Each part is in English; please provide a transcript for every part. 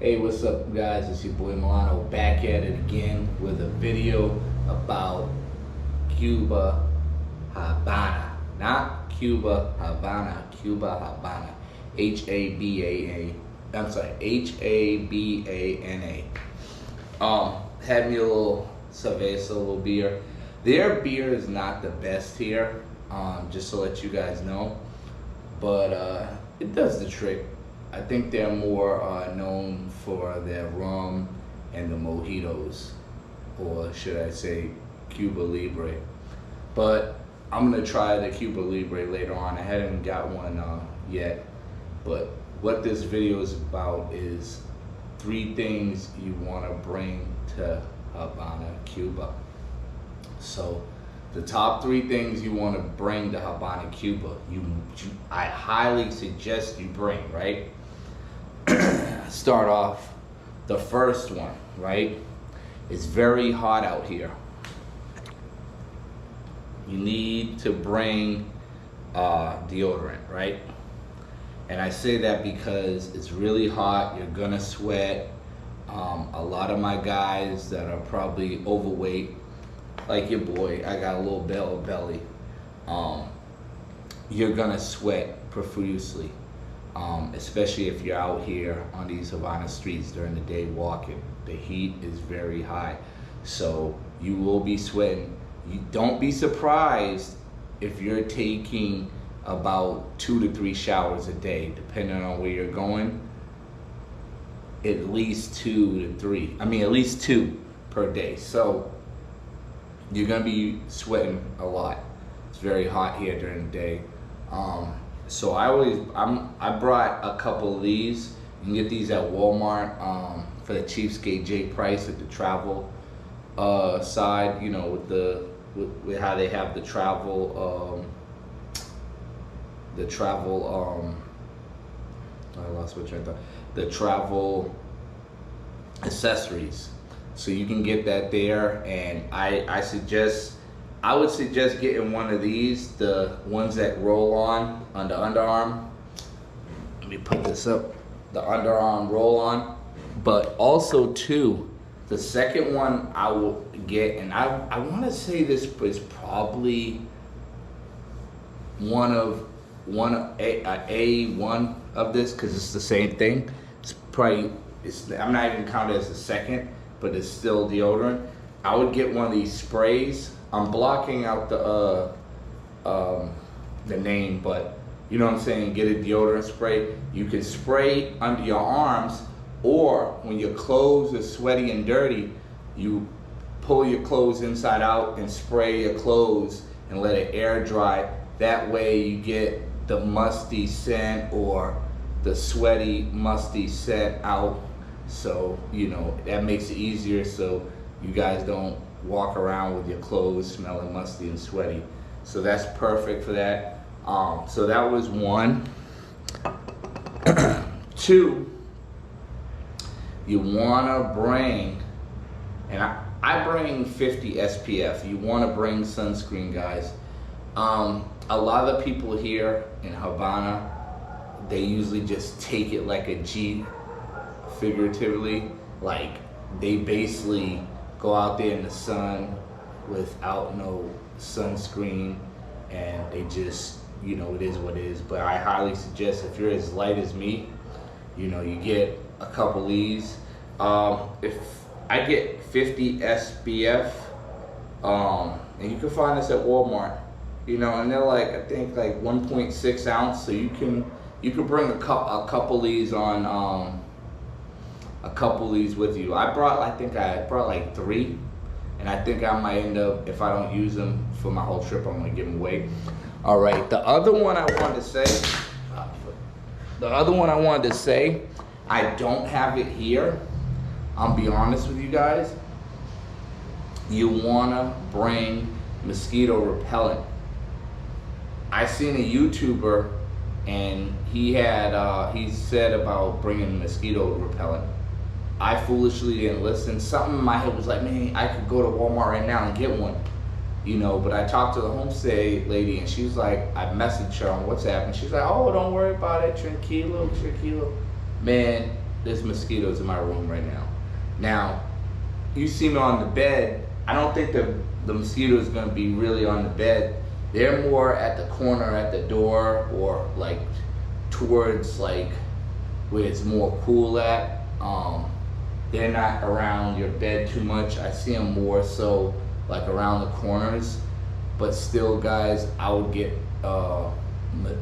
Hey, what's up guys? It's your boy Milano back at it again with a video about Cuba Habana. Not Cuba Havana, Cuba Habana. H-A-B-A-A. I'm sorry, Habana. Had me a little cerveza, a little beer. Their beer is not the best here, just to let you guys know. But it does the trick. I think they're more known for their rum and the mojitos, or should I say Cuba Libre. But I'm gonna try the Cuba Libre later on. I haven't got one yet. But what this video is about is 3 things you want to bring to Habana, Cuba. So the top 3 things you want to bring to Habana, Cuba, I highly suggest you bring, right? Start off, the first one, right? It's very hot out here. You need to bring deodorant, right? And I say that because it's really hot, you're gonna sweat. A lot of my guys that are probably overweight, like your boy, I got a little belly. You're gonna sweat profusely, especially if you're out here on these Havana streets during the day walking. The heat is very high, so you will be sweating. You don't be surprised if you're taking about 2 to 3 showers a day, depending on where you're going. At least 2 to 3. I mean, at least 2 per day. So you're gonna be sweating a lot. It's very hot here during the day. So I brought a couple of these. You can get these at Walmart for the cheapskate J price at the travel side. You know, with how they have the travel. I lost my train of thought. The travel accessories. So you can get that there, and I would suggest getting one of these, the ones that roll on the underarm. Let me put this up. The underarm roll on. But also too, the second one I will get, and I want to say this is probably one of this, because it's the same thing. I'm not even counting it as the second, but it's still deodorant. I would get one of these sprays. I'm blocking out the name, but you know what I'm saying. Get a deodorant spray. You can spray under your arms, or when your clothes are sweaty and dirty, you pull your clothes inside out and spray your clothes and let it air dry. That way you get the musty scent or the sweaty musty scent out. So you know that makes it easier, so you guys don't walk around with your clothes smelling musty and sweaty. So that's perfect for that. So that was 1. 2, you wanna bring, and I bring 50 SPF. You wanna bring sunscreen, guys. A lot of people here in Havana, they usually just take it like a G, figuratively. Like, they basically go out there in the sun without no sunscreen, and they just, you know, it is what it is. But I highly suggest, if you're as light as me, you know, you get a couple of these. If I get 50 SPF, and you can find this at Walmart, you know, and they're like, I think like 1.6 ounce, so you can bring a couple of these on a couple of these with you. I brought like 3, and I think I might end up, if I don't use them for my whole trip, I'm gonna give them away. All right, the other one I wanted to say, I don't have it here. I'll be honest with you guys. You wanna bring mosquito repellent. I seen a YouTuber, and he said about bringing mosquito repellent. I foolishly didn't listen. Something in my head was like, man, I could go to Walmart right now and get one, you know. But I talked to the homestay lady, and she was like, I messaged her on WhatsApp, and she's like, oh, don't worry about it, tranquilo. Man, there's mosquitoes in my room right now. Now, you see me on the bed, I don't think the mosquitoes gonna be really on the bed. They're more at the corner at the door, or like towards like where it's more cool at. They're not around your bed too much. I see them more so like around the corners, but still guys, I would get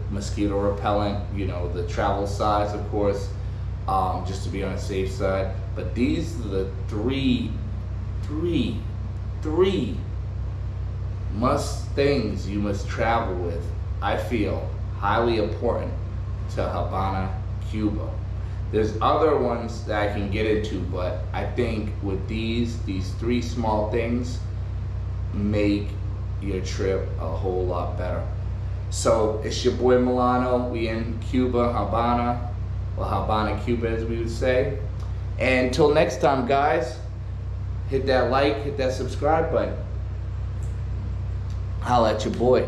mosquito repellent, you know, the travel size of course, just to be on the safe side. But these are the three things you must travel with, I feel, highly important to Habana, Cuba. There's other ones that I can get into, but I think with these three small things make your trip a whole lot better. So it's your boy Milano. We in Cuba, Habana, or Habana, Cuba as we would say. And until next time guys, hit that like, hit that subscribe button. Holla at your boy.